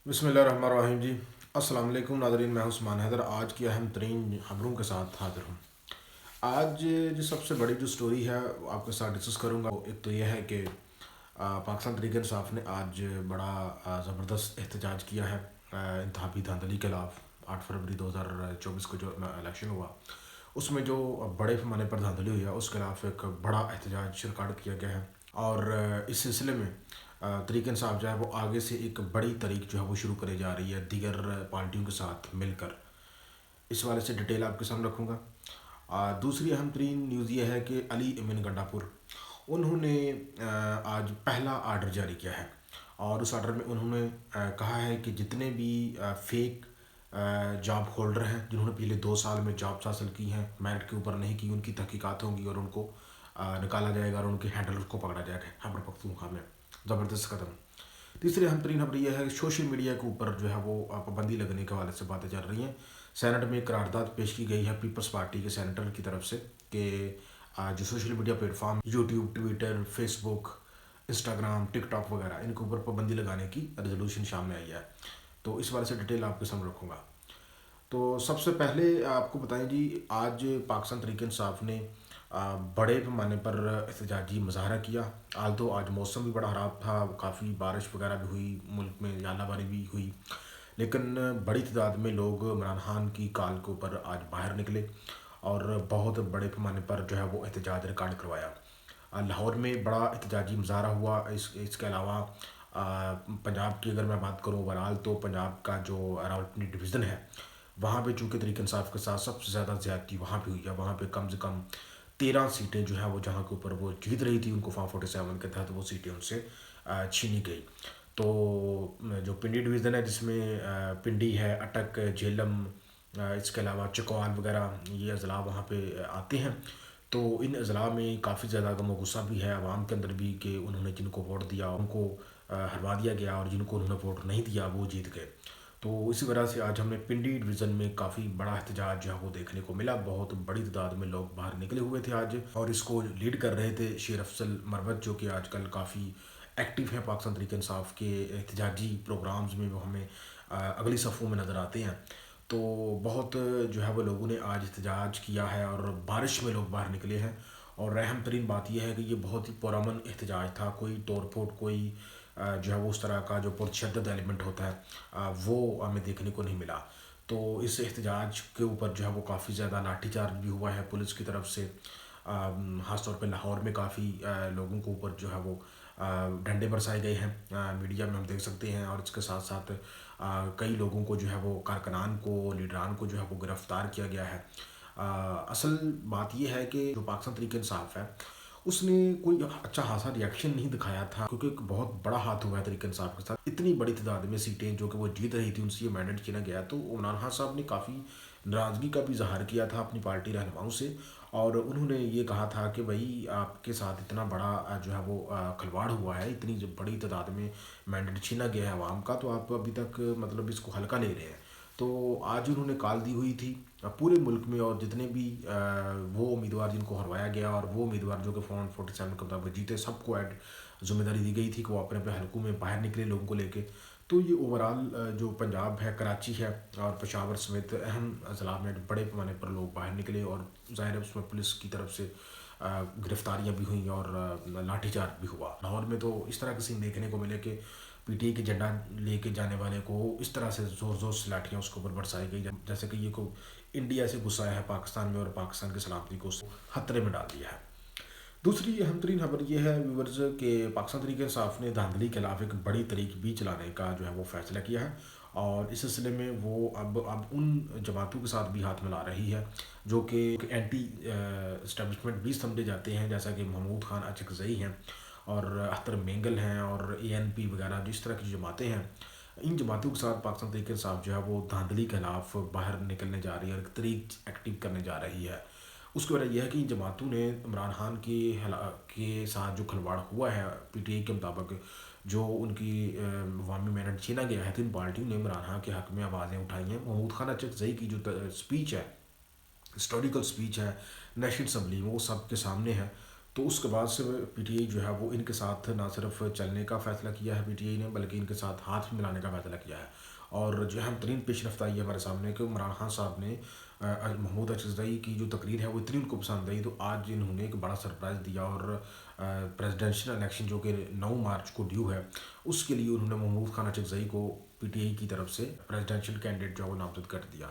بسم اللہ الرحمن الرحیم جی، السلام علیکم ناظرین، میں عثمان حیدر آج کی اہم ترین خبروں کے ساتھ حاضر ہوں۔ آج جو سب سے بڑی جو سٹوری ہے وہ آپ کے ساتھ ڈسکس کروں گا، ایک تو یہ ہے کہ پاکستان تحریک انصاف نے آج بڑا زبردست احتجاج کیا ہے انتخابی دھاندلی کے خلاف۔ 8 فروری 2024 کو جو الیکشن ہوا اس میں جو بڑے پیمانے پر دھاندلی ہوئی ہے اس کے خلاف ایک بڑا احتجاج ریکارڈ کیا گیا ہے، اور اس سلسلے میں تحریک انصاف جو ہے وہ آگے سے ایک بڑی تحریک جو ہے وہ شروع کرے جا رہی ہے دیگر پارٹیوں کے ساتھ مل کر۔ اس والے سے ڈیٹیل آپ کے سامنے رکھوں گا۔ دوسری اہم ترین نیوز یہ ہے کہ علی امین گنڈا پور انہوں نے آج پہلا آرڈر جاری کیا ہے، اور اس آرڈر میں انہوں نے کہا ہے کہ جتنے بھی فیک جاب ہولڈر ہیں جنہوں نے پچھلے 2 سال میں جابس حاصل کی ہیں، میرٹ کے اوپر نہیں کی، ان کی تحقیقات ہوں گی اور ان کو نکالا جائے گا اور ان کے ہینڈلرز کو پکڑا جائے گا خیبر پختونخوا میں۔ زبردست قدم۔ تیسری اہم ترین خبر یہ ہے کہ سوشل میڈیا کے اوپر جو ہے وہ پابندی لگنے کے حوالے سے باتیں چل رہی ہیں۔ سینٹ میں قرارداد پیش کی گئی ہے پیپلز پارٹی کے سینیٹر کی طرف سے کہ جو social media platform YouTube, Twitter, Facebook, Instagram, TikTok وغیرہ ان کے اوپر پابندی لگانے کی ریزولوشن سامنے آئی ہے، تو اس بارے سے ڈیٹیل آپ کے سامنے رکھوں گا۔ تو سب سے پہلے آپ کو بتائیں جی، آج پاکستان تحریک انصاف نے بڑے پیمانے پر احتجاجی مظاہرہ کیا۔ آلدو آج موسم بھی بڑا خراب تھا، کافی بارش وغیرہ بھی ہوئی، ملک میں ژالہ باری بھی ہوئی، لیکن بڑی تعداد میں لوگ عمران خان کی کال کے اوپر آج باہر نکلے اور بہت بڑے پیمانے پر جو ہے وہ احتجاج ریکارڈ کروایا۔ لاہور میں بڑا احتجاجی مظاہرہ ہوا۔ اس کے علاوہ پنجاب کی اگر میں بات کروں اوورال، تو پنجاب کا جو راولپنڈی ڈویژن ہے وہاں پہ چونکہ تحریک انصاف کے ساتھ سب سے زیادہ زیادتی وہاں پہ ہوئی ہے، وہاں پہ کم سے کم 13 سیٹیں جو ہیں وہ جہاں کے اوپر وہ جیت رہی تھی ان کو فارم 47 کے تحت وہ سیٹیں ان سے چھینی گئی۔ تو جو پنڈی ڈویژن ہے جس میں پنڈی ہے، اٹک، جہلم، اس کے علاوہ چکوال وغیرہ یہ اضلاع وہاں پہ آتے ہیں، تو ان اضلاع میں کافی زیادہ غم و غصہ بھی ہے عوام کے اندر بھی کہ انہوں نے جن کو ووٹ دیا ان کو ہروا دیا گیا اور جن کو انہوں نے ووٹ نہیں دیا وہ جیت گئے۔ تو اسی وجہ سے آج ہم نے پنڈی ڈویژن میں کافی بڑا احتجاج جو ہے وہ دیکھنے کو ملا، بہت بڑی تعداد میں لوگ باہر نکلے ہوئے تھے آج، اور اس کو لیڈ کر رہے تھے شیر افضل مروت جو کہ آج کل کافی ایکٹیو ہیں پاکستان تحریک انصاف کے احتجاجی پروگرامز میں، وہ ہمیں اگلی صفوں میں نظر آتے ہیں۔ تو بہت جو ہے وہ لوگوں نے آج احتجاج کیا ہے اور بارش میں لوگ باہر نکلے ہیں، اور اہم ترین بات یہ ہے کہ یہ بہت ہی پرامن احتجاج تھا، کوئی توڑ پھوڑ، کوئی جو ہے وہ اس طرح کا جو پرتشدد ایلیمنٹ ہوتا ہے وہ ہمیں دیکھنے کو نہیں ملا۔ تو اس احتجاج کے اوپر جو ہے وہ کافی زیادہ لاٹھی چارج بھی ہوا ہے پولیس کی طرف سے، خاص طور پہ لاہور میں کافی لوگوں کے اوپر جو ہے وہ ڈنڈے برسائے گئے ہیں، میڈیا میں ہم دیکھ سکتے ہیں، اور اس کے ساتھ ساتھ کئی لوگوں کو جو ہے وہ کارکنان کو، لیڈران کو جو ہے وہ گرفتار کیا گیا ہے۔ اصل بات یہ ہے کہ جو پاکستان تحریک انصاف ہے اس نے کوئی اچھا خاصا ریئیکشن نہیں دکھایا تھا، کیونکہ ایک بہت بڑا ہاتھ ہوا ہے تحریک انصاف کے ساتھ، اتنی بڑی تعداد میں سیٹیں جو کہ وہ جیت رہی تھی ان سے یہ مینڈیٹ چھینا گیا، تو عمران خان صاحب نے کافی ناراضگی کا بھی اظہار کیا تھا اپنی پارٹی رہنماؤں سے، اور انہوں نے یہ کہا تھا کہ بھائی آپ کے ساتھ اتنا بڑا جو ہے وہ کھلواڑ ہوا ہے، اتنی بڑی تعداد میں مینڈیٹ چھینا گیا ہے عوام کا، تو آپ ابھی تک مطلب اس کو ہلکا لے رہے ہیں۔ تو آج انہوں نے کال دی ہوئی تھی پورے ملک میں، اور جتنے بھی وہ امیدوار جن کو ہروایا گیا اور وہ امیدوار جو کہ فارم 47 کے مطابق جیتے، سب کو ذمہ داری دی گئی تھی کہ وہ اپنے اپنے حلقوں میں باہر نکلے لوگوں کو لے کے۔ تو یہ اوورال جو پنجاب ہے، کراچی ہے اور پشاور سمیت اہم اضلاع میں بڑے پیمانے پر لوگ باہر نکلے، اور ظاہر ہے اس میں پولیس کی طرف سے گرفتاریاں بھی ہوئیں اور لاٹھی چارج بھی ہوا۔ لاہور میں تو اس طرح کے سین دیکھنے کو ملے کہ پی ٹی آئی کے جھنڈا لے کے جانے والے کو اس طرح سے زور زور سے لاٹھیاں اس کے اوپر برسائی گئی جیسے کہ یہ کو انڈیا سے گھسایا ہے پاکستان میں اور پاکستان کی سلامتی کو خطرے میں ڈال دیا ہے۔ دوسری اہم ترین خبر یہ ہے ویورز کہ پاکستان تحریک انصاف نے دھاندلی کے خلاف ایک بڑی تحریک بھی چلانے کا جو ہے وہ فیصلہ کیا ہے، اور اس سلسلے میں وہ اب ان جماعتوں کے ساتھ بھی ہاتھ ملا رہی ہے جو کہ اینٹی اسٹیبلشمنٹ بھی سمجھے جاتے ہیں، جیسا کہ محمود خان اچکزئی ہیں اور اختر مینگل ہیں اور اے این پی وغیرہ، جس طرح کی جو جماعتیں ہیں، ان جماعتوں کے ساتھ پاکستان تحریک انصاف جو ہے وہ دھاندلی کے خلاف باہر نکلنے جا رہی ہے اور ایک طریق ایکٹیو کرنے جا رہی ہے۔ اس کی وجہ یہ ہے کہ ان جماعتوں نے عمران خان کے ساتھ جو کھلواڑ ہوا ہے پی ٹی آئی کے مطابق، جو ان کی عوامی مینڈیٹ چھینا گیا ہے، تو ان پارٹیوں نے عمران خان کے حق میں آوازیں اٹھائی ہیں۔ محمود خان اچکزئی کی جو اسپیچ ہے، ہسٹوریکل اسپیچ ہے نیشنل اسمبلی میں، وہ سب کے سامنے ہے، تو اس کے بعد سے پی ٹی آئی جو ہے وہ ان کے ساتھ نہ صرف چلنے کا فیصلہ کیا ہے پی ٹی آئی نے، بلکہ ان کے ساتھ ہاتھ بھی ملانے کا فیصلہ کیا ہے۔ اور جو اہم ترین پیش رفت آئی ہے ہمارے سامنے کہ عمران خان صاحب نے محمود ارشد کی جو تقریر ہے وہ اتنی ان کو پسند آئی، تو آج انہوں نے ایک بڑا سرپرائز دیا، اور پریزیڈنشل الیکشن جو کہ 9 مارچ کو ڈیو ہے، اس کے لیے انہوں نے محمود خان ارشد کو پی ٹی آئی کی طرف سے پریزیڈنشل کینڈیڈیٹ جو ہے وہ نامزد کر دیا۔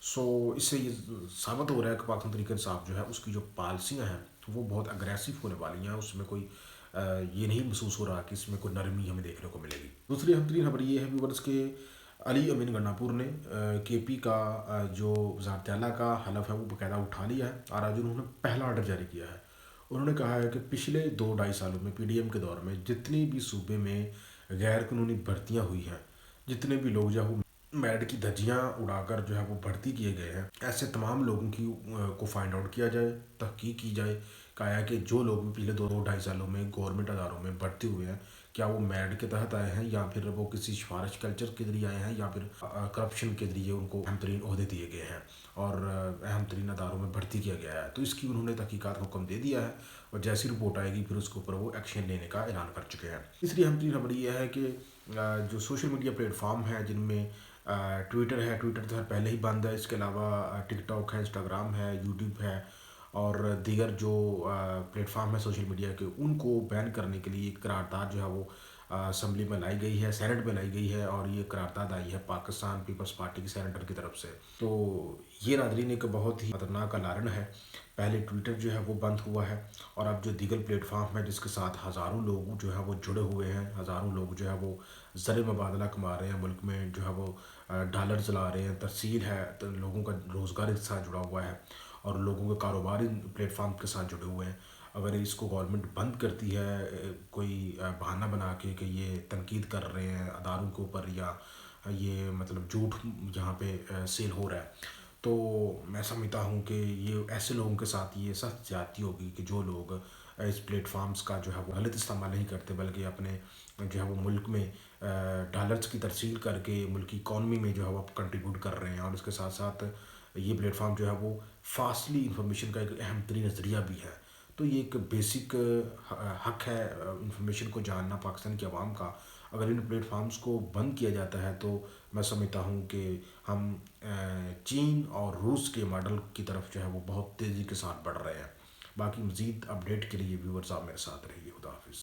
سو اس سے یہ ثابت ہو رہا ہے کہ پاکستان تحریک انصاف جو ہے اس کی جو پالیسیاں ہیں وہ بہت اگریسو ہونے والی ہیں، اس میں کوئی یہ نہیں محسوس ہو رہا کہ اس میں کوئی نرمی ہمیں دیکھنے کو ملے گی۔ دوسری اہم ترین خبر یہ ہے ویورز کہ علی امین گناپور نے کے پی کا جو وزارت اعلیٰ کا حلف ہے وہ باقاعدہ اٹھا لیا ہے، اور آج انہوں نے پہلا آرڈر جاری کیا ہے۔ انہوں نے کہا ہے کہ پچھلے 2 ڈھائی سالوں میں پی ڈی ایم کے دور میں جتنی بھی صوبے میں غیر قانونی بھرتیاں ہوئی ہیں، جتنے بھی لوگ جو ہے وہ میرٹ کی دھجیاں اڑا کر جو ہے وہ بھرتی کیے گئے ہیں، ایسے تمام لوگوں کی کو فائنڈ آؤٹ کیا جائے، تحقیق کی جائے، کہا ہے کہ جو لوگ بھی پچھلے 2 ڈھائی سالوں میں گورنمنٹ اداروں میں بھرتی ہوئے ہیں، کیا وہ میرٹ کے تحت آئے ہیں یا پھر وہ کسی سفارش کلچر کے ذریعے آئے ہیں یا پھر کرپشن کے ذریعے ان کو اہم ترین عہدے دیے گئے ہیں اور اہم ترین اداروں میں بھرتی کیا گیا ہے۔ تو اس کی انہوں نے تحقیقات کا حکم دے دیا ہے، اور جیسی رپورٹ آئے گی پھر اس کے اوپر وہ ایکشن لینے کا اعلان کر چکے ہیں۔ تیسری اہم ترین خبر یہ ہے کہ جو سوشل میڈیا پلیٹ فارم ہے جن میں ٹویٹر ہے، ٹویٹر تو پہلے ہی بند ہے، اس کے علاوہ ٹک ٹاک ہے، انسٹاگرام ہے، یوٹیوب ہے، اور دیگر جو پلیٹ فارم ہے سوشل میڈیا کے، ان کو بین کرنے کے لیے ایک قرارداد جو ہے وہ اسمبلی میں لائی گئی ہے، سینٹ میں لائی گئی ہے، اور یہ قرارداد آئی ہے پاکستان پیپلز پارٹی کے سینیٹر کی طرف سے۔ تو یہ ناظرین ایک بہت ہی خطرناک الارم ہے۔ پہلے ٹویٹر جو ہے وہ بند ہوا ہے، اور اب جو دیگر پلیٹ فارم ہے جس کے ساتھ ہزاروں لوگ جو ہے وہ جڑے ہوئے ہیں، ہزاروں لوگ جو ہے وہ زر مبادلہ کما رہے ہیں، ملک میں جو ہے وہ ڈالر چلا رہے ہیں، ترسیل ہے، تو لوگوں کا روزگار اس کے ساتھ جڑا ہوا ہے، اور لوگوں کے کاروبار ان پلیٹ فارم کے ساتھ جڑے ہوئے ہیں۔ اگر اس کو گورنمنٹ بند کرتی ہے کوئی بہانہ بنا کے کہ یہ تنقید کر رہے ہیں اداروں کے اوپر، یا یہ مطلب جھوٹ یہاں پہ سیل ہو رہا ہے، تو میں سمجھتا ہوں کہ یہ ایسے لوگوں کے ساتھ یہ سخت زیادتی ہوگی کہ جو لوگ اس پلیٹ فارمز کا جو ہے وہ غلط استعمال نہیں کرتے، بلکہ اپنے جو ہے وہ ملک میں ڈالرز کی ترسیل کر کے ملکی اکانومی میں جو ہے وہ کنٹریبیوٹ کر رہے ہیں، اور اس کے ساتھ ساتھ یہ پلیٹ فارم جو ہے وہ فاسٹلی انفارمیشن کا ایک اہم ترین ذریعہ بھی ہے۔ تو یہ ایک بیسک حق ہے انفارمیشن کو جاننا پاکستان کی عوام کا۔ اگر ان پلیٹ فارمز کو بند کیا جاتا ہے تو میں سمجھتا ہوں کہ ہم چین اور روس کے ماڈل کی طرف جو ہے وہ بہت تیزی کے ساتھ بڑھ رہے ہیں۔ باقی مزید اپڈیٹ کے لیے ویورز آپ میرے ساتھ رہیے۔ خدا حافظ۔